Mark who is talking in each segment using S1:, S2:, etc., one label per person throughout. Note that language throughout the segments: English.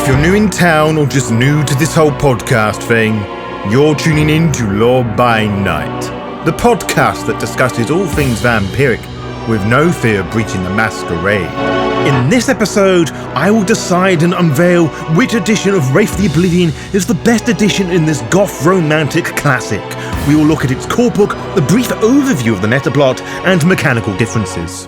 S1: If you're new in town or just new to this whole podcast thing, you're tuning in to Lore by Night, the podcast that discusses all things vampiric with no fear of breaching the Masquerade. In this episode, I will decide and unveil which edition of Wraith the Oblivion is the best edition in this goth romantic classic. We will look at its core book, a brief overview of the metaplot, and mechanical differences.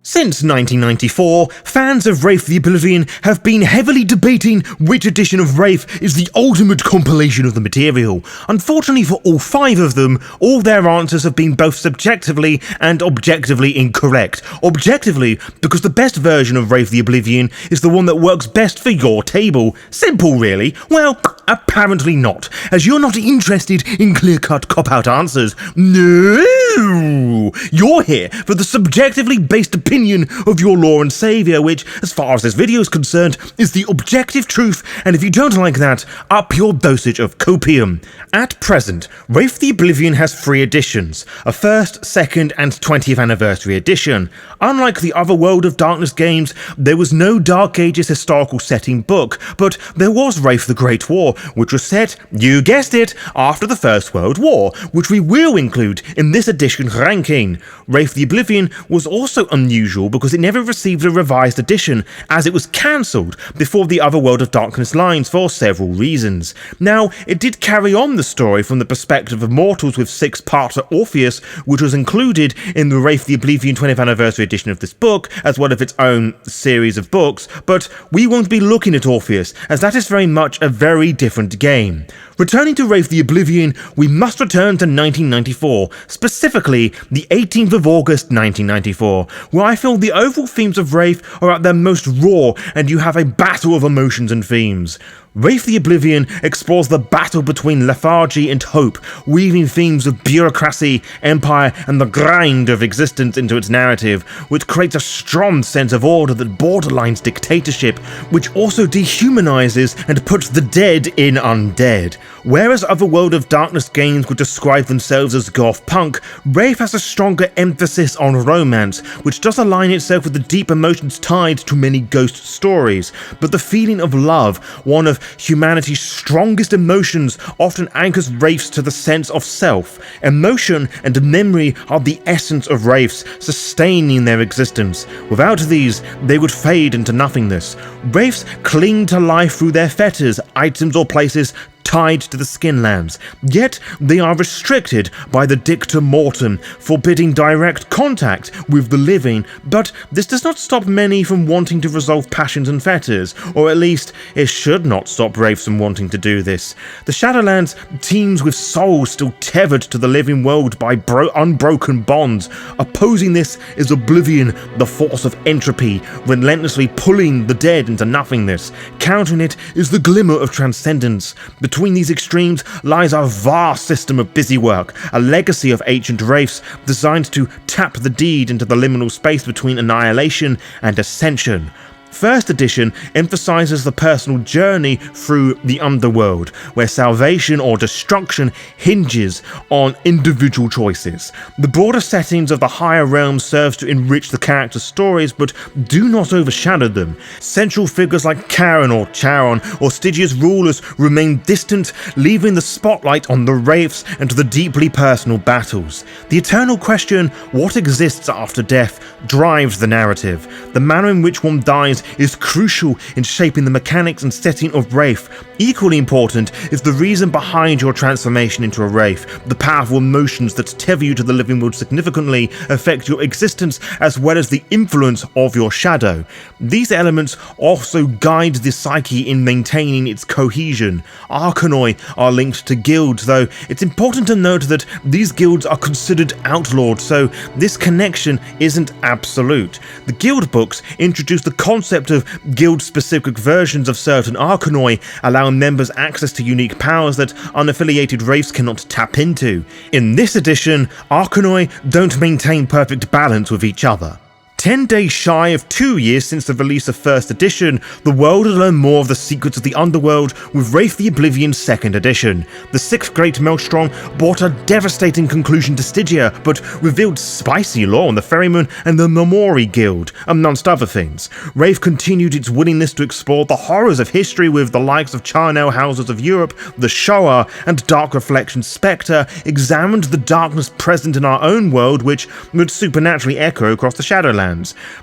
S1: Since 1994, fans of Wraith the Oblivion have been heavily debating which edition of Wraith is the ultimate compilation of the material. Unfortunately for all five of them, all their answers have been both subjectively and objectively incorrect. Objectively, because the best version of Wraith the Oblivion is the one that works best for your table. Simple, really. Well, apparently not, as you're not interested in clear-cut cop-out answers. No! You're here for the subjectively based opinion of your Lord and Saviour, which, as far as this video is concerned, is the objective truth, and if you don't like that, up your dosage of copium. At present, Wraith the Oblivion has 3 editions, a 1st, 2nd, and 20th anniversary edition. Unlike the other World of Darkness games, there was no Dark Ages historical setting book, but there was Wraith the Great War, which was set, you guessed it, after the First World War, which we will include in this edition's ranking. Wraith the Oblivion was also unusual because it never received a revised edition, as it was cancelled before the other World of Darkness lines for several reasons. Now, it did carry on the story from the perspective of mortals with 6-parter Orpheus, which was included in the Wraith the Oblivion 20th anniversary edition of this book, as well as its own series of books, but we won't be looking at Orpheus, as that is very much a very different game. Returning to Wraith the Oblivion, we must return to 1994, specifically the 18th of August 1994, where I feel the overall themes of Wraith are at their most raw and you have a battle of emotions and themes. Wraith the Oblivion explores the battle between lethargy and hope, weaving themes of bureaucracy, empire, and the grind of existence into its narrative, which creates a strong sense of order that borderlines dictatorship, which also dehumanizes and puts the dead in undead. Whereas other World of Darkness games would describe themselves as goth punk, Wraith has a stronger emphasis on romance, which does align itself with the deep emotions tied to many ghost stories, but the feeling of love, one of humanity's strongest emotions, often anchors Wraiths to the sense of self. Emotion and memory are the essence of Wraiths, sustaining their existence. Without these, they would fade into nothingness. Wraiths cling to life through their fetters, items or places tied to the skinlands, yet they are restricted by the dicta mortem, forbidding direct contact with the living, but this does not stop many from wanting to resolve passions and fetters, or at least it should not stop Wraiths from wanting to do this. The Shadowlands teems with souls still tethered to the living world by unbroken bonds. Opposing this is Oblivion, the force of entropy, relentlessly pulling the dead into nothingness. Countering it is the glimmer of transcendence. Between these extremes lies a vast system of busywork, a legacy of ancient Wraiths designed to tap the deed into the liminal space between annihilation and ascension. First edition emphasizes the personal journey through the underworld, where salvation or destruction hinges on individual choices. The broader settings of the higher realms serves to enrich the characters' stories, but do not overshadow them. Central figures like Charon or Charon or Stygia's rulers remain distant, leaving the spotlight on the Wraiths and the deeply personal battles. The eternal question, what exists after death, drives the narrative. The manner in which one dies is crucial in shaping the mechanics and setting of Wraith. Equally important is the reason behind your transformation into a Wraith. The powerful emotions that tether you to the living world significantly affect your existence, as well as the influence of your shadow. These elements also guide the psyche in maintaining its cohesion. Arcanoi are linked to guilds, though it's important to note that these guilds are considered outlawed, so this connection isn't absolute. The guild books introduce the concept of guild-specific versions of certain Arcanoi, allowing members access to unique powers that unaffiliated Wraiths cannot tap into. In this edition, Arcanoi don't maintain perfect balance with each other. 10 days shy of 2 years since the release of First Edition, the world had learned more of the secrets of the underworld with Wraith the Oblivion 2nd Edition. The 6th Great Maelstrom brought a devastating conclusion to Stygia, but revealed spicy lore on the Ferryman and the Memory Guild, amongst other things. Wraith continued its willingness to explore the horrors of history with the likes of Charnel Houses of Europe, the Shoah, and Dark Reflection's Spectre, examined the darkness present in our own world which would supernaturally echo across the Shadowlands.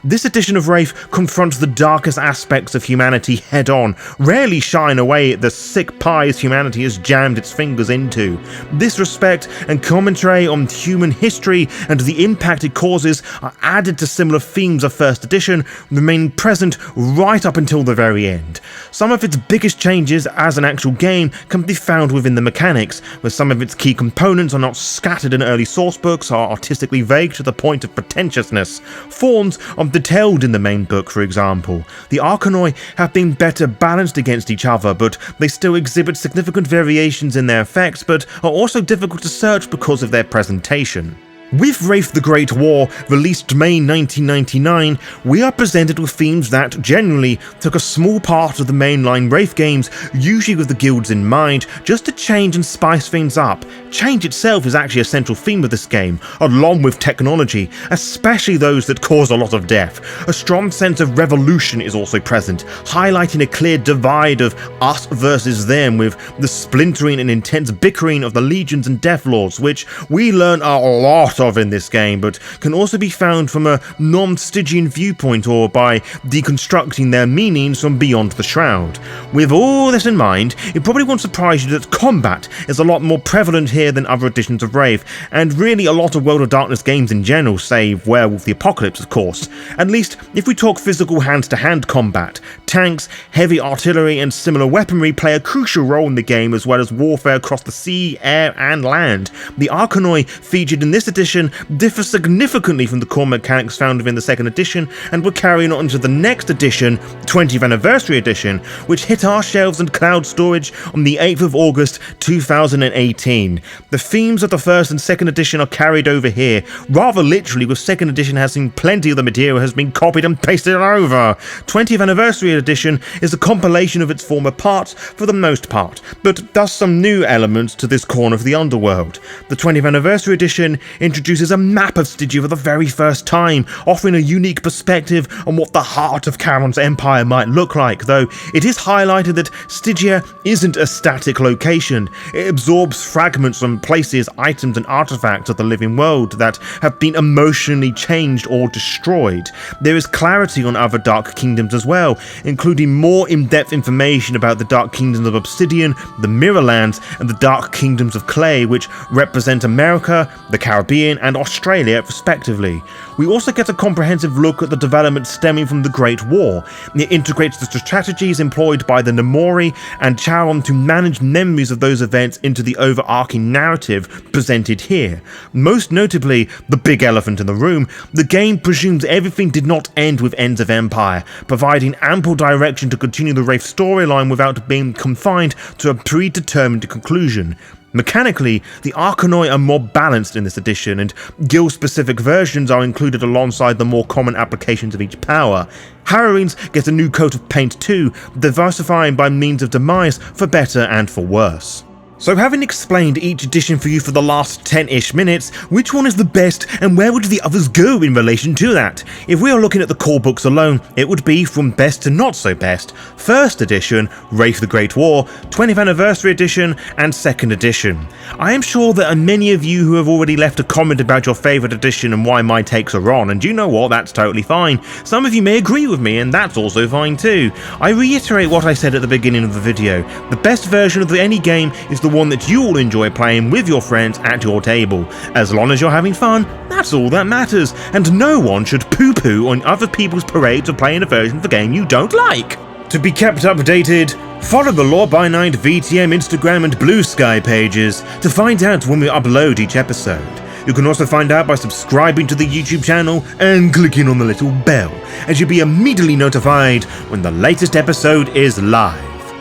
S1: This edition of Wraith confronts the darkest aspects of humanity head-on, rarely shying away at the sick pies humanity has jammed its fingers into. This respect and commentary on human history and the impact it causes are added to similar themes of First Edition, remaining present right up until the very end. Some of its biggest changes as an actual game can be found within the mechanics, where some of its key components are not scattered in early sourcebooks, are artistically vague to the point of pretentiousness. Forms are detailed in the main book, for example. The Arcanoi have been better balanced against each other, but they still exhibit significant variations in their effects, but are also difficult to search because of their presentation. With Wraith the Great War, released May 1999, we are presented with themes that generally took a small part of the mainline Wraith games, usually with the guilds in mind, just to change and spice things up. Change itself is actually a central theme of this game, along with technology, especially those that cause a lot of death. A strong sense of revolution is also present, highlighting a clear divide of us versus them, with the splintering and intense bickering of the legions and deathlords, which we learn a lot of in this game, but can also be found from a non-Stygian viewpoint or by deconstructing their meanings from beyond the Shroud. With all this in mind, it probably won't surprise you that combat is a lot more prevalent here than other editions of Wraith, and really a lot of World of Darkness games in general, save Werewolf the Apocalypse of course. At least if we talk physical hand-to-hand combat. Tanks, heavy artillery and similar weaponry play a crucial role in the game, as well as warfare across the sea, air and land. The Arcanoi featured in this edition differ significantly from the core mechanics found within the 2nd edition, and were carrying on to the next edition, 20th Anniversary Edition, which hit our shelves and cloud storage on the 8th of August 2018. The themes of the 1st and 2nd edition are carried over here, rather literally, with 2nd edition has seen plenty of the material has been copied and pasted over. 20th Anniversary Edition is a compilation of its former parts for the most part, but does some new elements to this corner of the underworld. The 20th Anniversary Edition introduces a map of Stygia for the very first time, offering a unique perspective on what the heart of Charon's empire might look like, though it is highlighted that Stygia isn't a static location. It absorbs fragments from places, items and artifacts of the living world that have been emotionally changed or destroyed. There is clarity on other Dark Kingdoms as well, including more in-depth information about the Dark Kingdoms of Obsidian, the Mirrorlands and the Dark Kingdoms of Clay, which represent America, the Caribbean and Australia respectively. We also get a comprehensive look at the development stemming from the Great War. It integrates the strategies employed by the Nemori and Charon to manage memories of those events into the overarching narrative presented here. Most notably, the big elephant in the room, the game presumes everything did not end with Ends of Empire, providing ample direction to continue the Wraith storyline without being confined to a predetermined conclusion. Mechanically, the Arcanoi are more balanced in this edition, and guild-specific versions are included alongside the more common applications of each power. Harrowings get a new coat of paint too, diversifying by means of demise for better and for worse. So having explained each edition for you for the last 10-ish minutes, which one is the best and where would the others go in relation to that? If we are looking at the core books alone, it would be from best to not so best: 1st edition, Wraith the Great War, 20th Anniversary Edition, and 2nd edition. I am sure there are many of you who have already left a comment about your favourite edition and why my takes are on, and you know what, that's totally fine. Some of you may agree with me, and that's also fine too. I reiterate what I said at the beginning of the video: the best version of any game is the one that you all enjoy playing with your friends at your table. As long as you're having fun, that's all that matters, and no one should poo-poo on other people's parades of playing a version of the game you don't like. To be kept updated, follow the Lore by Night VTM Instagram and Blue Sky pages to find out when we upload each episode. You can also find out by subscribing to the YouTube channel and clicking on the little bell, as you'll be immediately notified when the latest episode is live.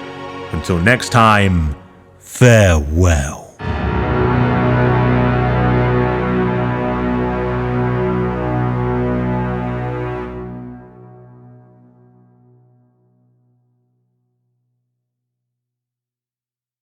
S1: Until next time, farewell.